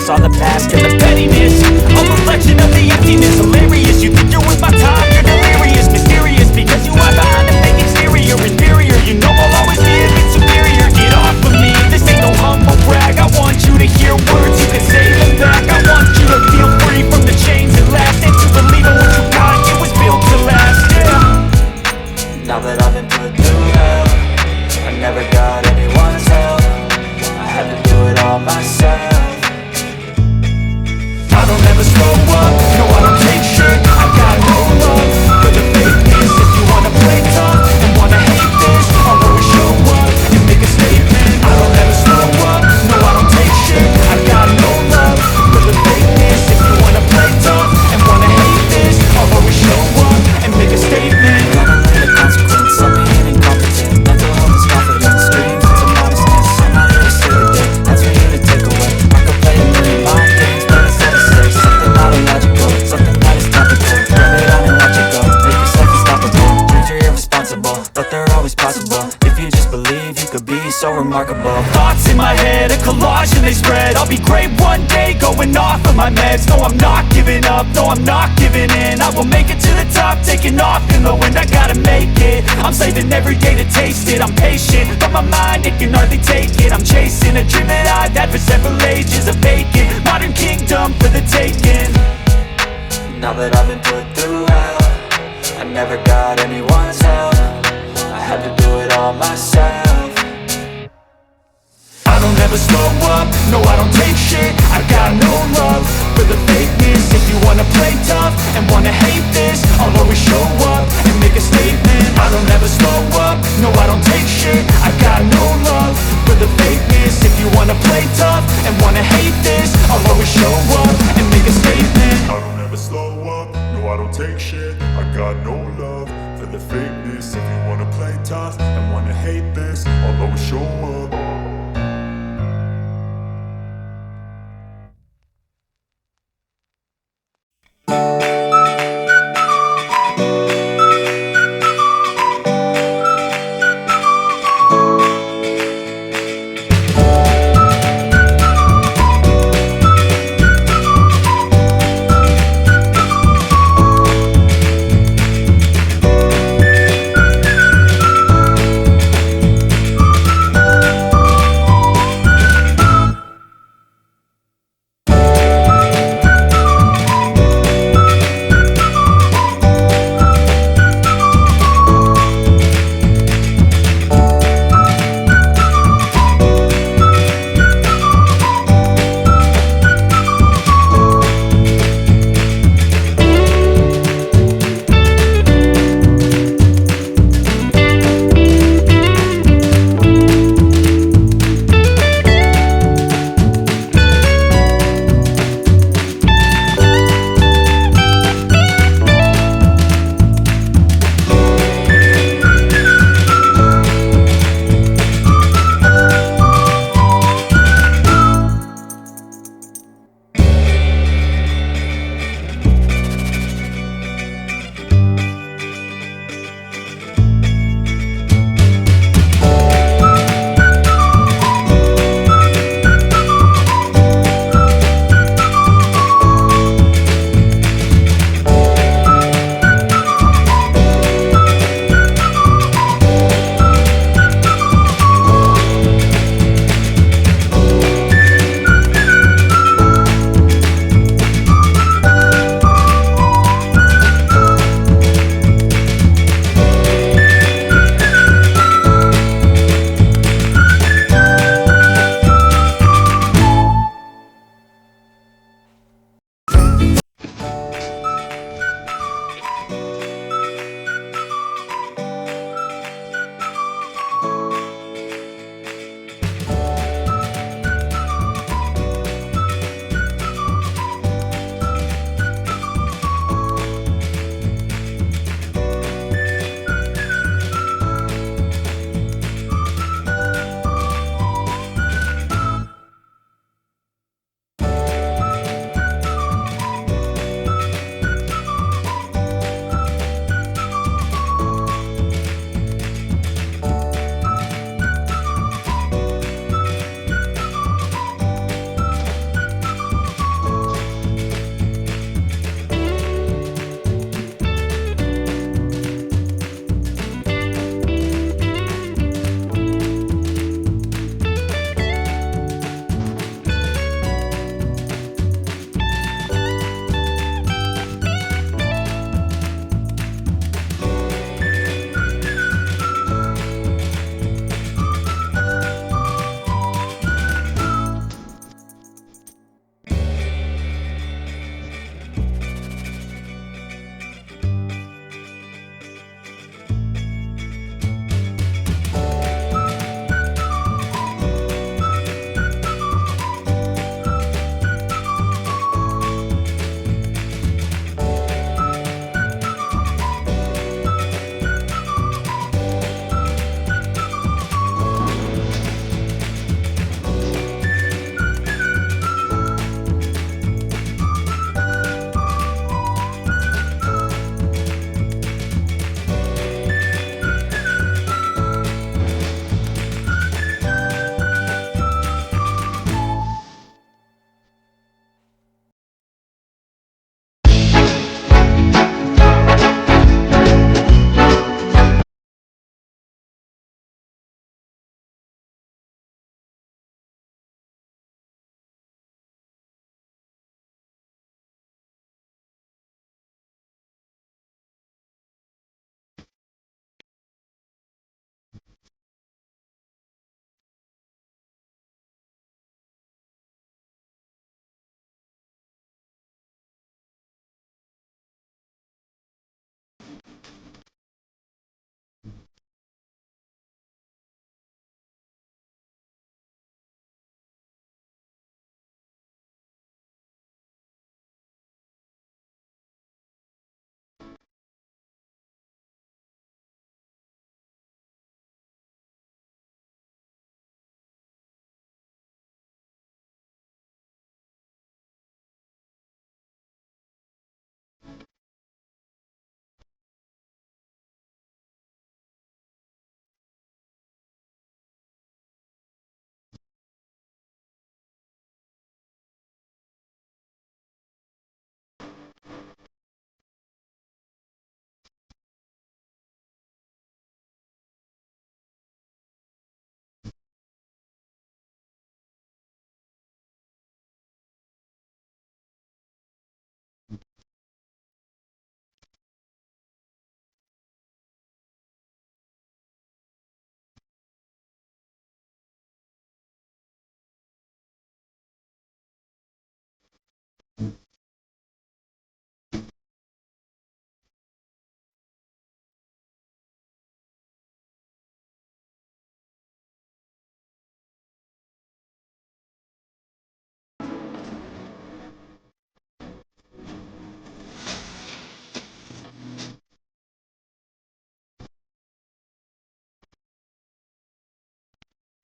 focus on the past and the pettiness. A reflection of the emptiness. Hilarious, you think you're worth my time, you're delirious. Mysterious, because you hide behind a fake exterior. Inferior, you know I'll always be a bit superior. Get off of me, this ain't no humble brag. I want you to hear words, you can say them back. I want you to feel free from the chains at last, and to believe in what you got, it was built to last, yeah. Now that I've been put through hell, I never got anyone's help. I had to do it all myself. I don't ever slow up, no I don't take shit. I got no love for the fakeness. If you wanna play tough and wanna hate this, I'll always show up and make a statement. I don't ever slow up, no I don't take shit. I got no love for the fakeness. If you wanna play tough and wanna hate this, I'll always show up and make a statement. Gotta learn the consequence of being incompetent. Mental health is confidence, screams into modestness. I'm not here to sit with it, that's for you to take away. I could play a million mind games, but instead of say something not illogical, something that is topical. Rub it on and watch it go, make yourself unstoppable. Dreams are irresponsible, but they're always possible. If you just believe, you could be so remarkable. Thoughts in my head, a collage and they spread. I'll be great one day, going off of my meds. No, I'm not giving up, no, I'm not giving in. I will make it to the top, taking off in the wind. I gotta make it, I'm saving every day to taste it. I'm patient, but my mind, it can hardly take it. I'm chasing a dream that I've had for several ages. A vacant, modern kingdom for the taking. Now that I've been put through hell, I never got anyone's help. I had to do it all myself. I don't ever slow up, no I don't take shit. I got no love for the fakeness. If you wanna play tough and wanna hate this, I'll always show up and make a statement. I don't ever slow up, no I don't take shit. I got no love for the fakeness. If you wanna play tough and wanna hate this, I'll always show up and make a statement. I don't ever slow up, no I don't take shit. I got no love for the fakeness. If you wanna play tough and wanna hate this, I'll always show up.